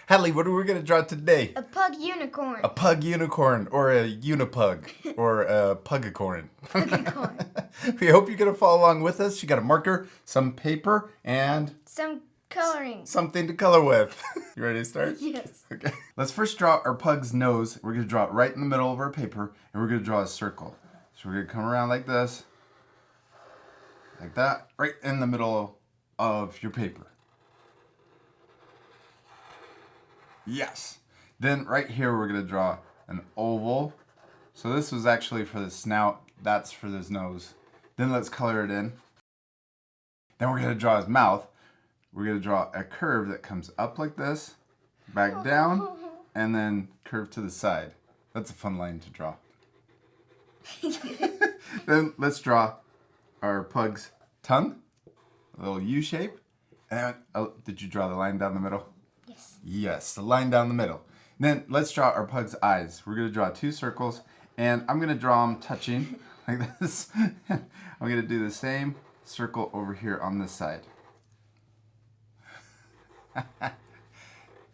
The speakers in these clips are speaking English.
Hadley, what are we going to draw today? A pug unicorn. A pug unicorn, or a unipug, or a pugicorn. Pugicorn. We hope you're going to follow along with us. You got a marker, some paper, and Some coloring. something to color with. You ready to start? Yes. Okay. Let's first draw our pug's nose. We're going to draw it right in the middle of our paper, and we're going to draw a circle. So we're going to come around like this, like that, right in the middle of your paper. Yes. Then right here we're going to draw an oval. So this was actually for the snout. That's for his nose. Then let's color it in. Then we're going to draw his mouth. We're going to draw a curve that comes up like this, back down, and then curve to the side. That's a fun line to draw. Then let's draw our pug's tongue, a little U shape. And did you draw the line down the middle? Yes. Yes, the line down the middle. Then let's draw our pug's eyes. We're going to draw two circles, and I'm going to draw them touching like this. I'm going to do the same circle over here on this side.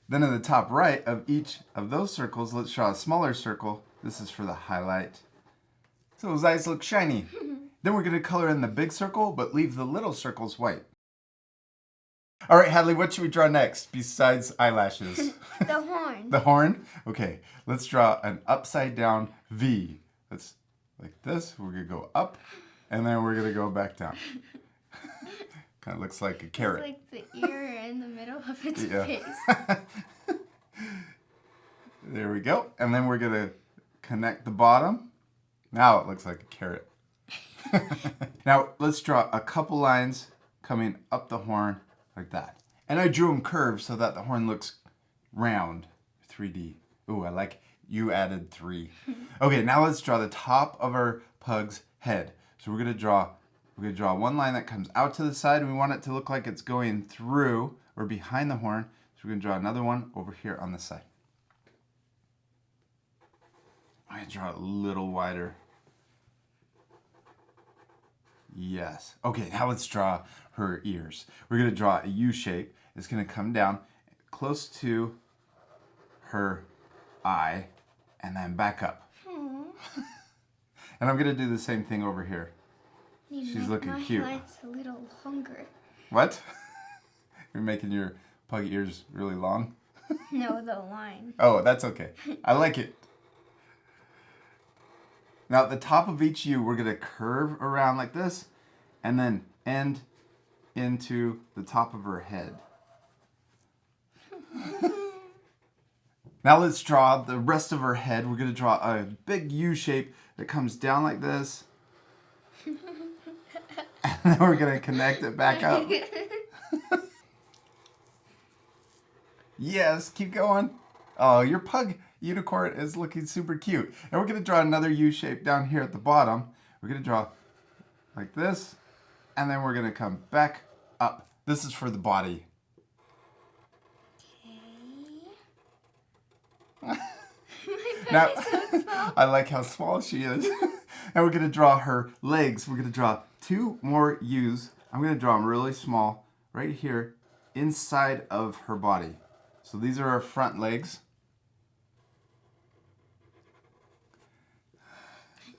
Then in the top right of each of those circles, let's draw a smaller circle. This is for the highlight. So his eyes look shiny. Then we're going to color in the big circle, but leave the little circles white. All right, Hadley, what should we draw next besides eyelashes? The horn. The horn? Okay, let's draw an upside down V. Let's, like this, we're going to go up, and then we're going to go back down. Kind of looks like a carrot. It's like the ear in the middle of its face. There we go. And then we're going to connect the bottom. Now it looks like a carrot. Now let's draw a couple lines coming up the horn like that. And I drew them curved so that the horn looks round, 3D. Ooh, I like you added 3. Okay, now let's draw the top of our pug's head. So we're gonna draw one line that comes out to the side, and we want it to look like it's going through or behind the horn. So we're gonna draw another one over here on the side. I'm gonna draw it a little wider. Yes. Okay, now let's draw her ears. We're going to draw a U shape. It's going to come down close to her eye and then back up. And I'm going to do the same thing over here. She's looking cute. My light's a little longer. What? You're making your pug ears really long? No, the line. Oh, that's okay. I like it. Now at the top of each U, we're going to curve around like this and then end into the top of her head. Now let's draw the rest of her head. We're going to draw a big U shape that comes down like this. And then we're going to connect it back up. Yes, keep going. Oh, your pug unicorn is looking super cute. And we're going to draw another U shape down here at the bottom. We're going to draw like this, and then we're going to come back up. This is for the body. Okay. Now, I like how small she is. And we're going to draw her legs. We're going to draw 2 more U's. I'm going to draw them really small right here inside of her body. So these are her front legs.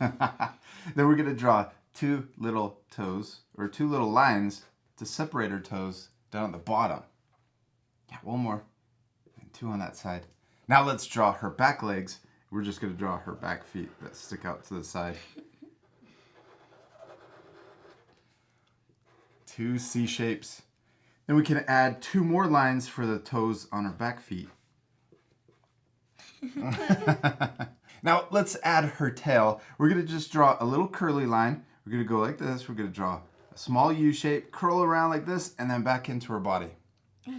Then we're going to draw 2 little toes, or 2 little lines to separate her toes down at the bottom. Yeah, one more. And 2 on that side. Now let's draw her back legs. We're just going to draw her back feet that stick out to the side. 2 C shapes. Then we can add 2 more lines for the toes on her back feet. Now let's add her tail. We're going to just draw a little curly line. We're going to go like this. We're going to draw a small U shape, curl around like this, and then back into her body. Okay.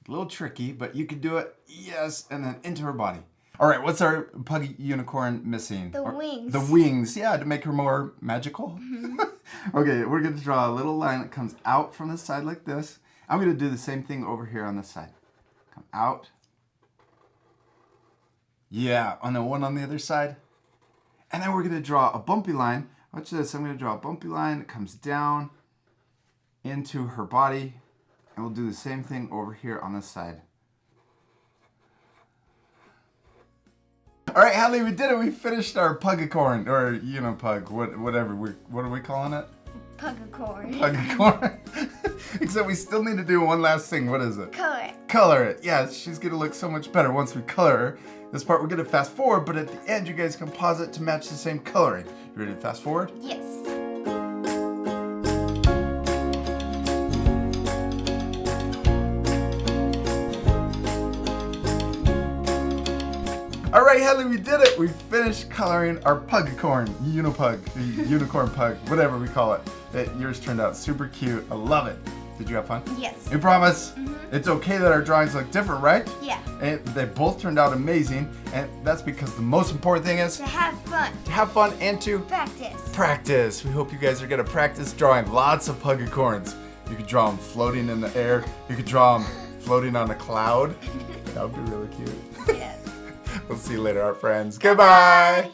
A little tricky, but you can do it. Yes, and then into her body. All right, what's our pug unicorn missing? The wings. The wings, yeah, to make her more magical. Mm-hmm. Okay, we're going to draw a little line that comes out from the side like this. I'm going to do the same thing over here on this side. Come out. Yeah, on the one on the other side. And then we're going to draw a bumpy line. Watch this. I'm going to draw a bumpy line that comes down into her body. And we'll do the same thing over here on this side. All right, Hadley, we did it. We finished our Pugicorn, or Unipug, whatever. What are we calling it? Pugicorn. Pugicorn. Except we still need to do one last thing. What is it? Color it. Color it. Yeah, she's gonna look so much better once we color her. This part we're gonna fast forward, but at the end you guys can pause it to match the same coloring. You ready to fast forward? Yes. All right, Hadley, we did it. We finished coloring our Pugicorn, Unipug, unicorn pug, whatever we call it. Yours turned out super cute. I love it. Did you have fun? Yes. You promise? It's okay that our drawings look different, right? Yeah. And they both turned out amazing, and that's because the most important thing is To have fun. to have fun and to Practice. practice. We hope you guys are gonna practice drawing lots of Pugicorns. You could draw them floating in the air. You could draw them floating on a cloud. That would be really cute. Yes. We'll see you later, our friends. Goodbye.